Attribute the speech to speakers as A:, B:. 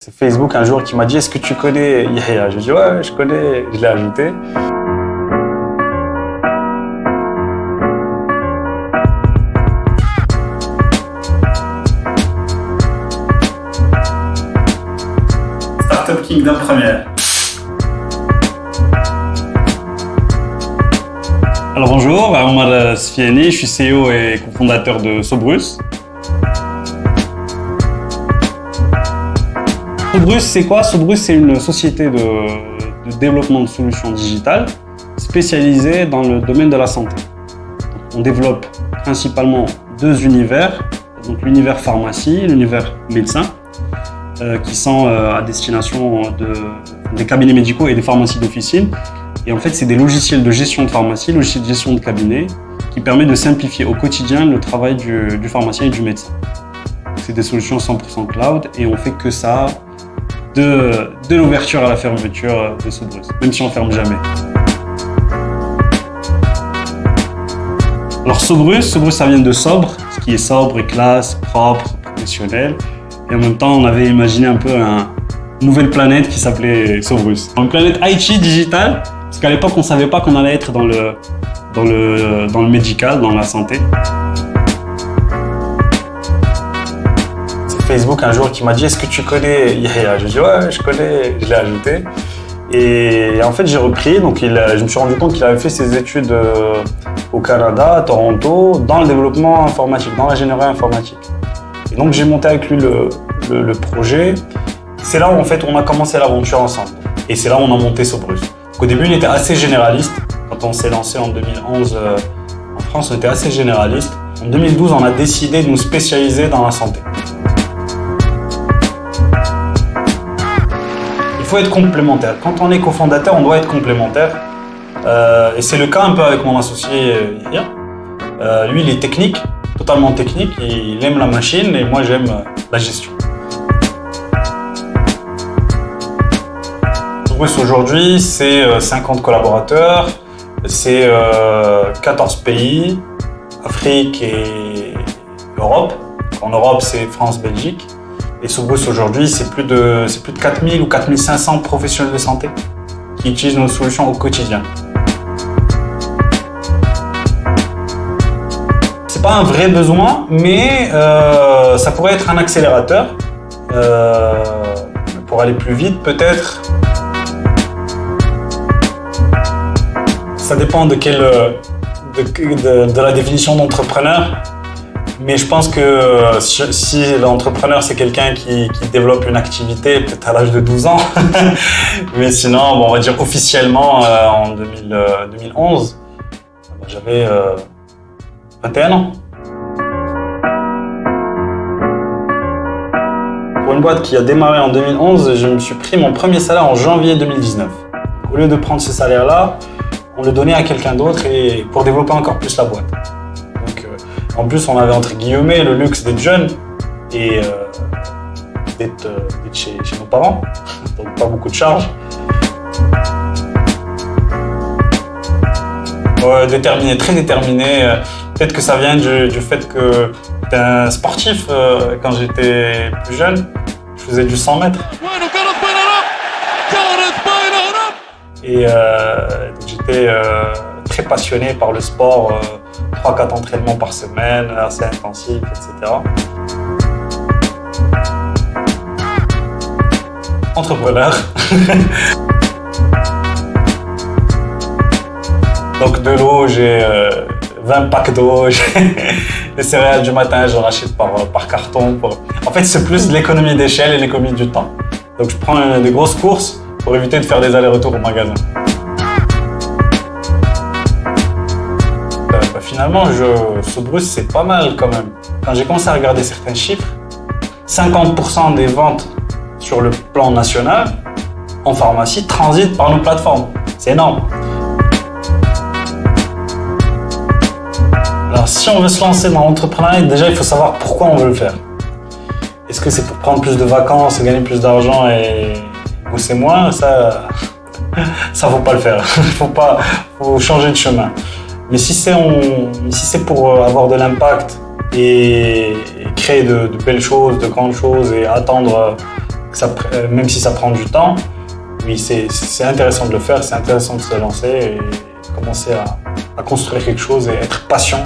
A: C'est Facebook un jour qui m'a dit « Est-ce que tu connais Yahya ?» Je dis « Ouais, je connais », je l'ai ajouté. Startup Kingdom première. Alors bonjour, Omar Sfiani, je suis CEO et cofondateur de Sobrus. Sobrus, c'est quoi? Sobrus, c'est une société de développement de solutions digitales spécialisée dans le domaine de la santé. Donc, on développe principalement deux univers, donc l'univers pharmacie et l'univers médecin, qui sont à destination des cabinets médicaux et des pharmacies d'officine. Et en fait, c'est des logiciels de gestion de pharmacie, logiciels de gestion de cabinet, qui permettent de simplifier au quotidien le travail du pharmacien et du médecin. C'est des solutions 100% cloud et on fait que ça de l'ouverture à la fermeture de Sobrus, même si on ne ferme jamais. Alors Sobrus, ça vient de sobre, ce qui est sobre, classe, propre, professionnel. Et en même temps, on avait imaginé un peu une nouvelle planète qui s'appelait Sobrus. Une planète IT digitale, parce qu'à l'époque, on ne savait pas qu'on allait être dans le médical, dans la santé. Facebook un jour qui m'a dit « Est-ce que tu connais Yahya ?» Je dis « Ouais, je connais », je l'ai ajouté. Et en fait, j'ai repris, donc je me suis rendu compte qu'il avait fait ses études au Canada, à Toronto, dans le développement informatique, dans l'ingénierie informatique. Et donc, j'ai monté avec lui le projet. C'est là où en fait, on a commencé l'aventure ensemble. Et c'est là où on a monté Sobrus. Au début, on était assez généraliste. Quand on s'est lancé en 2011 en France, on était assez généraliste. En 2012, on a décidé de nous spécialiser dans la santé. Il faut être complémentaire. Quand on est cofondateur, on doit être complémentaire. Et c'est le cas un peu avec mon associé Yahya. Lui, il est technique, totalement technique. Il aime la machine et moi, j'aime la gestion. Sobrus aujourd'hui, c'est 50 collaborateurs, c'est 14 pays, Afrique et Europe. En Europe, c'est France, Belgique. Et Sobrus aujourd'hui, c'est plus de 4000 ou 4500 professionnels de santé qui utilisent nos solutions au quotidien. C'est pas un vrai besoin, mais ça pourrait être un accélérateur pour aller plus vite, peut-être. Ça dépend de la définition d'entrepreneur. Mais je pense que si l'entrepreneur, c'est quelqu'un qui développe une activité, peut-être à l'âge de 12 ans, mais sinon, bon, on va dire officiellement en 2011, j'avais 21 ans. Pour une boîte qui a démarré en 2011, je me suis pris mon premier salaire en janvier 2019. Au lieu de prendre ce salaire-là, on le donnait à quelqu'un d'autre et pour développer encore plus la boîte. En plus, on avait entre guillemets le luxe d'être jeune et d'être chez nos parents, donc pas beaucoup de charges. Déterminé, très déterminé. Peut-être que ça vient du fait que j'étais un sportif quand j'étais plus jeune. Je faisais du 100 mètres. Et j'étais très passionné par le sport. 3-4 entraînements par semaine, assez intensifs, etc. Entrepreneur. Donc de l'eau, j'ai 20 packs d'eau, les céréales du matin, j'en achète par carton. En fait, c'est plus de l'économie d'échelle et l'économie du temps. Donc je prends des grosses courses pour éviter de faire des allers-retours au magasin. Finalement, Sobrus, c'est pas mal quand même. Quand j'ai commencé à regarder certains chiffres, 50% des ventes sur le plan national en pharmacie transitent par nos plateformes. C'est énorme. Alors, si on veut se lancer dans l'entrepreneuriat, déjà, il faut savoir pourquoi on veut le faire. Est-ce que c'est pour prendre plus de vacances, gagner plus d'argent et bosser moins? Ça faut pas le faire. Faut changer de chemin. Mais si c'est pour avoir de l'impact et créer de belles choses, de grandes choses et atteindre même si ça prend du temps, oui, c'est intéressant de le faire, c'est intéressant de se lancer et commencer à construire quelque chose et être patient